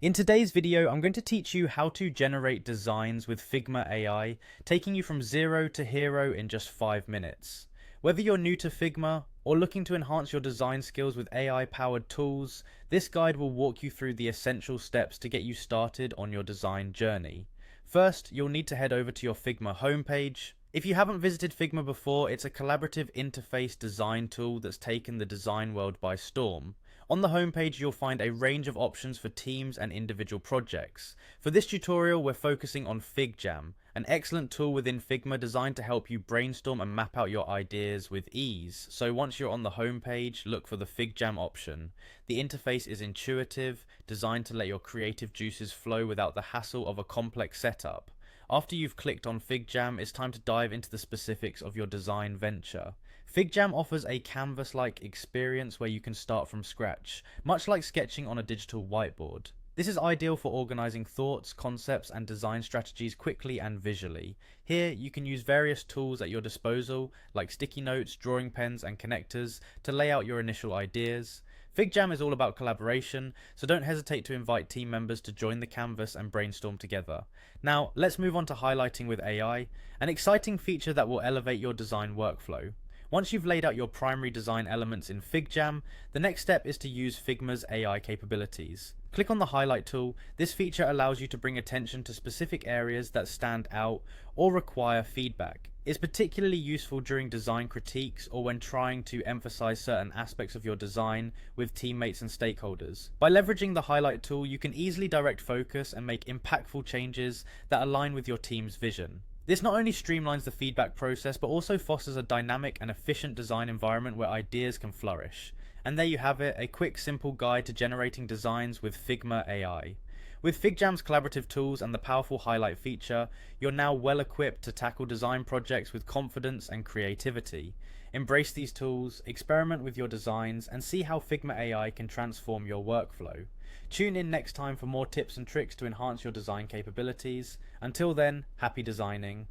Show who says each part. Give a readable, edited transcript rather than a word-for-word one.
Speaker 1: In today's video, I'm going to teach you how to generate designs with Figma AI, taking you from zero to hero in just 5 minutes. Whether you're new to Figma or looking to enhance your design skills with AI-powered tools, this guide will walk you through the essential steps to get you started on your design journey. First, you'll need to head over to your Figma homepage. If you haven't visited Figma before, it's a collaborative interface design tool that's taken the design world by storm. On the homepage, you'll find a range of options for teams and individual projects. For this tutorial, we're focusing on FigJam, an excellent tool within Figma designed to help you brainstorm and map out your ideas with ease. So once you're on the homepage, look for the FigJam option. The interface is intuitive, designed to let your creative juices flow without the hassle of a complex setup. After you've clicked on FigJam, it's time to dive into the specifics of your design venture. FigJam offers a canvas-like experience where you can start from scratch, much like sketching on a digital whiteboard. This is ideal for organizing thoughts, concepts, and design strategies quickly and visually. Here, you can use various tools at your disposal, like sticky notes, drawing pens, and connectors, to lay out your initial ideas. FigJam is all about collaboration, so don't hesitate to invite team members to join the canvas and brainstorm together. Now, let's move on to highlighting with AI, an exciting feature that will elevate your design workflow. Once you've laid out your primary design elements in FigJam, the next step is to use Figma's AI capabilities. Click on the highlight tool. This feature allows you to bring attention to specific areas that stand out or require feedback. It's particularly useful during design critiques or when trying to emphasize certain aspects of your design with teammates and stakeholders. By leveraging the highlight tool, you can easily direct focus and make impactful changes that align with your team's vision. This not only streamlines the feedback process, but also fosters a dynamic and efficient design environment where ideas can flourish. And there you have it, a quick, simple guide to generating designs with Figma AI. With FigJam's collaborative tools and the powerful highlight feature, you're now well equipped to tackle design projects with confidence and creativity. Embrace these tools, experiment with your designs, and see how Figma AI can transform your workflow. Tune in next time for more tips and tricks to enhance your design capabilities. Until then, happy designing.